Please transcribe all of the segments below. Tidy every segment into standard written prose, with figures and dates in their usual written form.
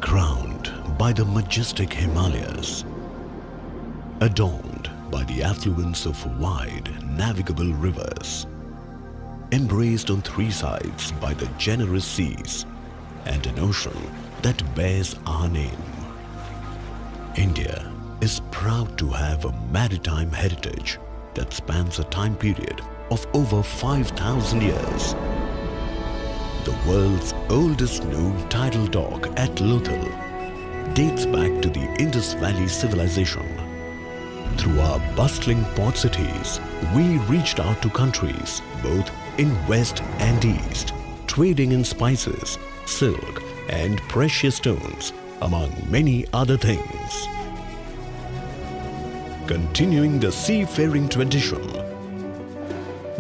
Crowned by the majestic Himalayas, adorned by the affluence of wide navigable rivers, embraced on three sides by the generous seas and an ocean that bears our name, India is proud to have a maritime heritage that spans a time period of over 5,000 years. The world's oldest known tidal dock at Lothal dates back to the Indus Valley civilization. Through our bustling port cities, we reached out to countries both in West and East, trading in spices, silk and precious stones, among many other things. Continuing the seafaring tradition,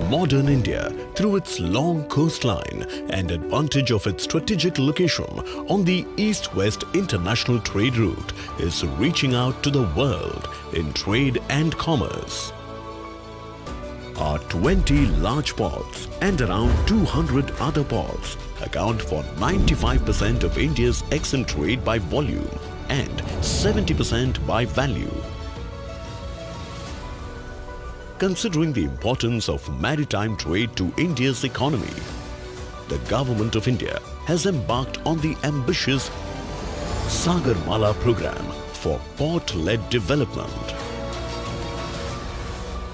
modern India, through its long coastline and advantage of its strategic location on the east-west international trade route, is reaching out to the world in trade and commerce. Our 20 large ports and around 200 other ports account for 95% of India's export trade by volume and 70% by value. Considering the importance of maritime trade to India's economy, the Government of India has embarked on the ambitious Sagar Mala program for port-led development.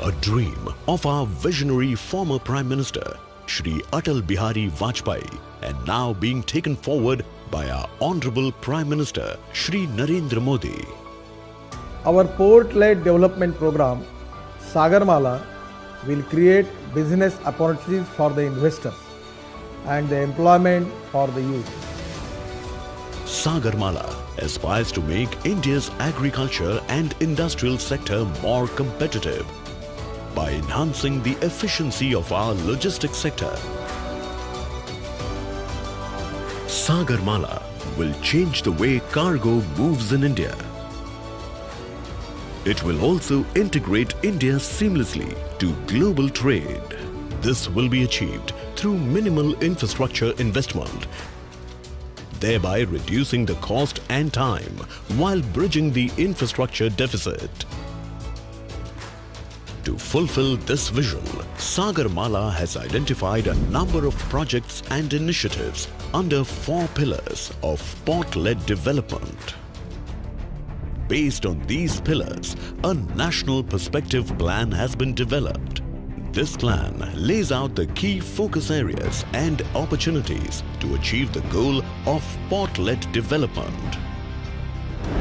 A dream of our visionary former Prime Minister, Shri Atal Bihari Vajpayee, and now being taken forward by our Honorable Prime Minister, Shri Narendra Modi. Our port-led development program, Sagar Mala, will create business opportunities for the investors and the employment for the youth. Sagar Mala aspires to make India's agriculture and industrial sector more competitive by enhancing the efficiency of our logistics sector. Sagar Mala will change the way cargo moves in India. It will also integrate India seamlessly to global trade. This will be achieved through minimal infrastructure investment, thereby reducing the cost and time while bridging the infrastructure deficit. To fulfill this vision, Sagar Mala has identified a number of projects and initiatives under 4 pillars of port-led development. Based on these pillars, a national perspective plan has been developed. This plan lays out the key focus areas and opportunities to achieve the goal of port-led development.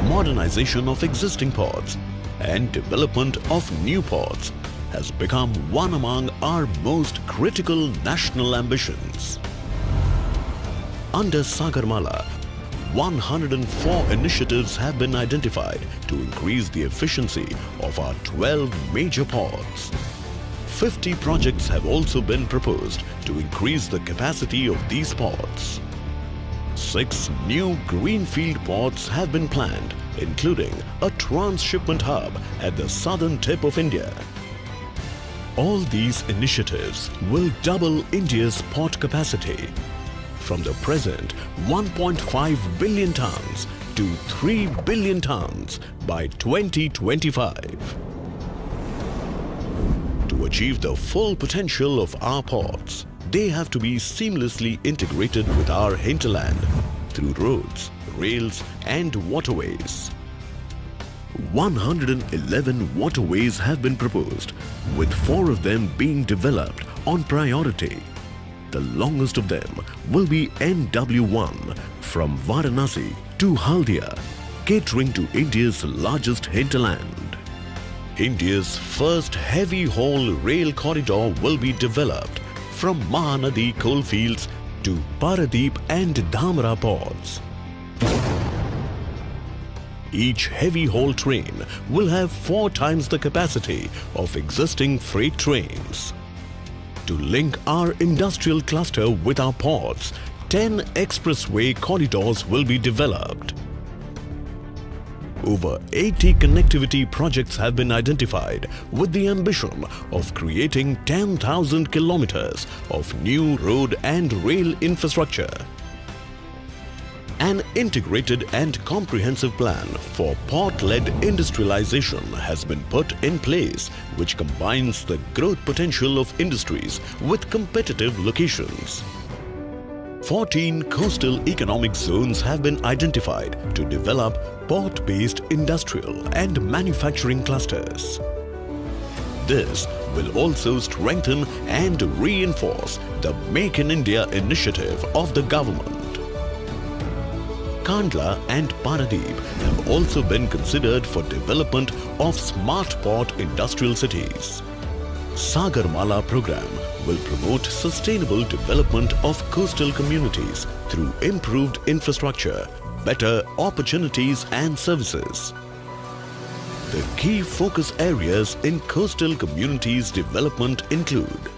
Modernization of existing ports and development of new ports has become one among our most critical national ambitions. Under Sagar Mala, 104 initiatives have been identified to increase the efficiency of our 12 major ports. 50 projects have also been proposed to increase the capacity of these ports. 6 new greenfield ports have been planned, including a transshipment hub at the southern tip of India. All these initiatives will double India's port capacity from the present 1.5 billion tons to 3 billion tons by 2025. To achieve the full potential of our ports, they have to be seamlessly integrated with our hinterland through roads, rails and waterways. 111 waterways have been proposed, with 4 of them being developed on priority. The longest of them will be NW1 from Varanasi to Haldia, catering to India's largest hinterland. India's first heavy-haul rail corridor will be developed from Mahanadi coalfields to Paradeep and Dhamra ports. Each heavy-haul train will have 4 times the capacity of existing freight trains. To link our industrial cluster with our ports, 10 expressway corridors will be developed. Over 80 connectivity projects have been identified with the ambition of creating 10,000 kilometers of new road and rail infrastructure. An integrated and comprehensive plan for port-led industrialization has been put in place, which combines the growth potential of industries with competitive locations. 14 coastal economic zones have been identified to develop port-based industrial and manufacturing clusters. This will also strengthen and reinforce the Make in India initiative of the government. Kandla and Paradeep have also been considered for development of smart port industrial cities. Sagar Mala program will promote sustainable development of coastal communities through improved infrastructure, better opportunities and services. The key focus areas in coastal communities development include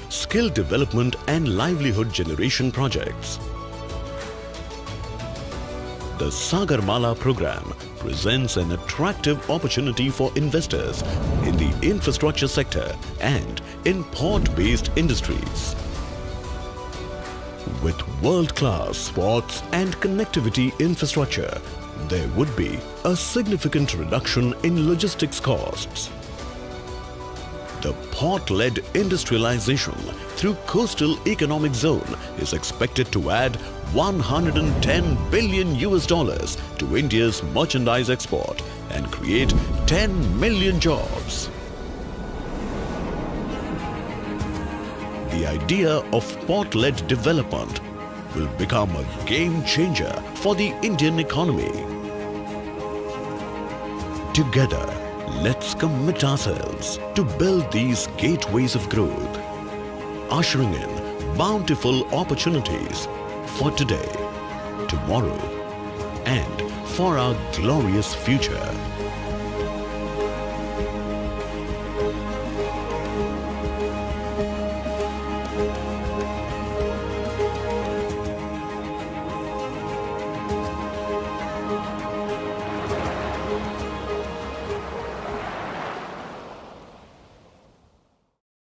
skill development and livelihood generation projects. The Sagar Mala program presents an attractive opportunity for investors in the infrastructure sector and in port-based industries. With world-class ports and connectivity infrastructure, there would be a significant reduction in logistics costs. The port-led industrialization through coastal economic zone is expected to add $110 billion to India's merchandise export and create 10 million jobs. The idea of port-led development will become a game changer for the Indian economy. Together, let's commit ourselves to build these gateways of growth, ushering in bountiful opportunities for today, tomorrow, and for our glorious future.